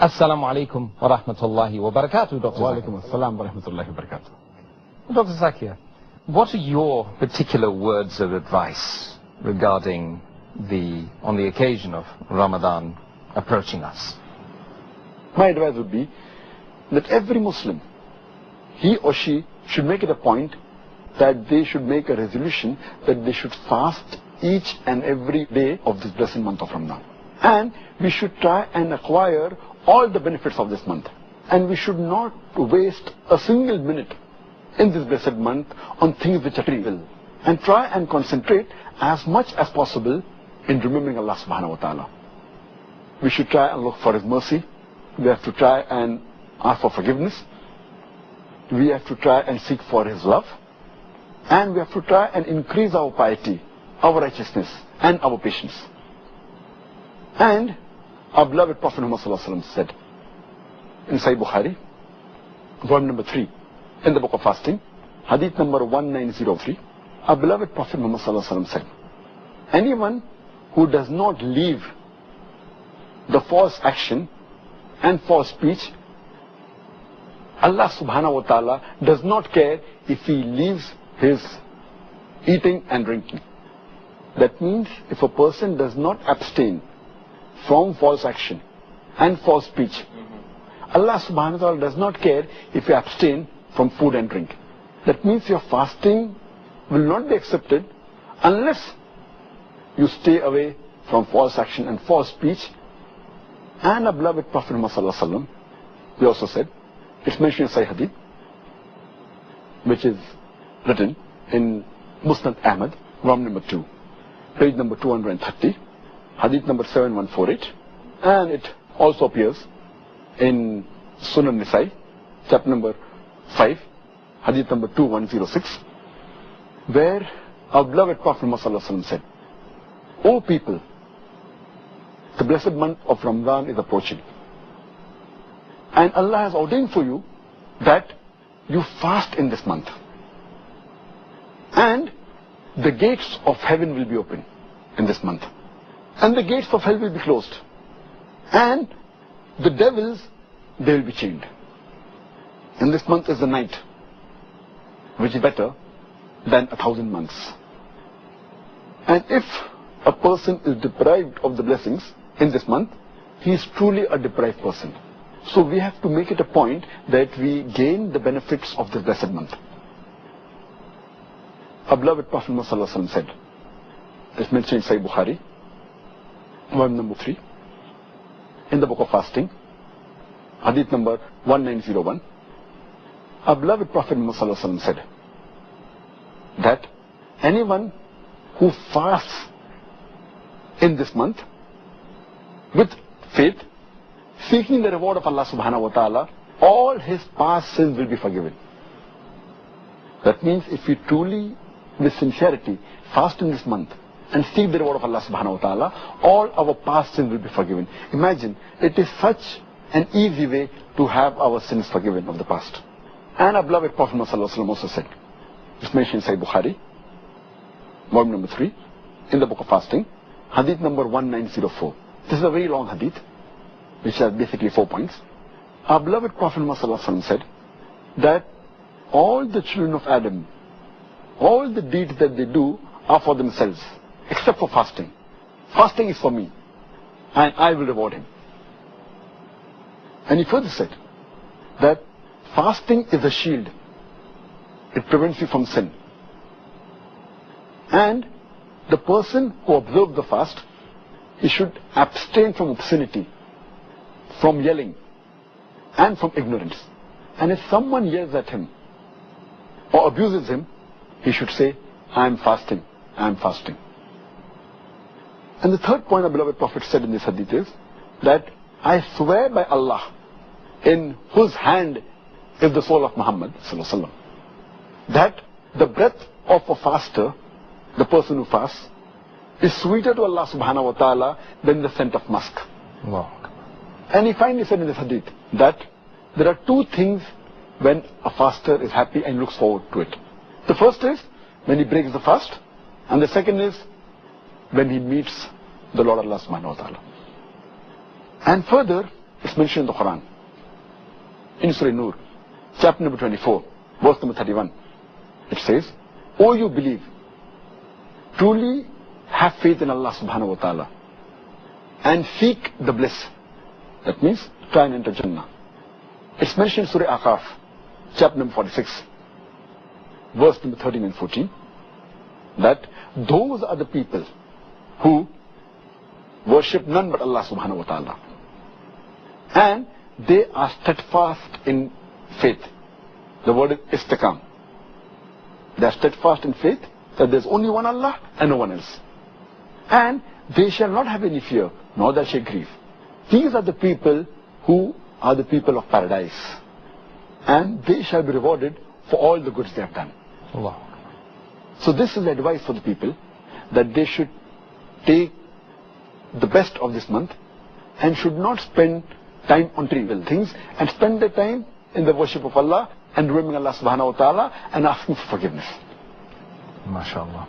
Assalamu alaikum wa rahmatullahi wa barakatuh, Dr. Wa Zakir. alaikum assalam wa rahmatullahi wa barakatuh. Dr. Zakir, what are your particular words of advice regarding on the occasion of Ramadan approaching us? My advice would be that every Muslim, he or she should make it a point that they should make a resolution that they should fast each and every day of this blessed month of Ramadan. And we should try and acquire all the benefits of this month. And we should not waste a single minute in this blessed month on things which are trivial. And try and concentrate as much as possible in remembering Allah subhanahu wa ta'ala. We should try and look for His mercy. We have to try and ask for forgiveness. We have to try and seek for His love. And we have to try and increase our piety, our righteousness, and our patience. And our beloved Prophet Muhammad said in Sahih Bukhari, volume number 3, in the book of fasting, hadith number 1903, our beloved Prophet Muhammad said, anyone who does not leave the false action and false speech, Allah subhanahu wa ta'ala does not care if he leaves his eating and drinking. That means if a person does not abstain from false action and false speech, Allah subhanahu wa ta'ala does not care if you abstain from food and drink. That means your fasting will not be accepted unless you stay away from false action and false speech. And our beloved Prophet Muhammad, he also said, it's mentioned in Sahih Hadith, which is written in Musnad Ahmad, volume number 2, page number 230, hadith number 7148, and it also appears in Sunan Nisai, chapter number 5, hadith number 2106, where our beloved Prophet Muhammad said, O people, the blessed month of Ramadan is approaching, and Allah has ordained for you that you fast in this month, and the gates of heaven will be open in this month, and the gates of hell will be closed, and the devils, they will be chained. And this month is the night, which is better than 1,000 months. And if a person is deprived of the blessings in this month, he is truly a deprived person. So we have to make it a point that we gain the benefits of this blessed month. Our beloved Prophet Muhammad said, it's mentioned in Sahih Bukhari, volume number 3, in the book of fasting, hadith number 1901, our beloved Prophet Muhammad said that anyone who fasts in this month with faith, seeking the reward of Allah subhanahu wa ta'ala, all his past sins will be forgiven. That means if we truly, with sincerity, fast in this month and seek the reward of Allah subhanahu wa ta'ala, all our past sins will be forgiven. Imagine, it is such an easy way to have our sins forgiven of the past. And our beloved Prophet also said, it's mentioned in Sahih Bukhari, volume number 3, in the book of fasting, hadith number 1904. This is a very long hadith, which has basically 4 points. Our beloved Prophet said that all the children of Adam, all the deeds that they do are for themselves, except for fasting. Fasting is for me, and I will reward him. And he further said that fasting is a shield. It prevents you from sin. And the person who observes the fast, he should abstain from obscenity, from yelling, and from ignorance. And if someone yells at him or abuses him, he should say, I am fasting, I am fasting. And the third point our beloved Prophet said in this hadith is that I swear by Allah, in whose hand is the soul of Muhammad ﷺ, that the breath of a faster, the person who fasts, is sweeter to Allah subhanahu wa ta'ala than the scent of musk. Wow. And he finally said in this hadith that there are two things when a faster is happy and looks forward to it. The first is when he breaks the fast, and the second is when he meets the Lord Allah subhanahu wa ta'ala. And further, it's mentioned in the Quran, in Surah Nur, chapter number 24, verse number 31. It says, "O you believe, truly have faith in Allah subhanahu wa ta'ala and seek the bliss." That means try and enter Jannah. It's mentioned in Surah Aqaf, chapter number 46, verse number 13 and 14, that those are the people who worship none but Allah subhanahu wa ta'ala, and they are steadfast in faith. The word is istiqam. They are steadfast in faith that there is only one Allah and no one else. And they shall not have any fear, nor that shall grieve. These are the people who are the people of paradise, and they shall be rewarded for all the goods they have done. Allah. So this is the advice for the people, that they should take the best of this month and should not spend time on trivial things, and spend their time in the worship of Allah and remembering Allah subhanahu wa ta'ala and asking for forgiveness. MashaAllah.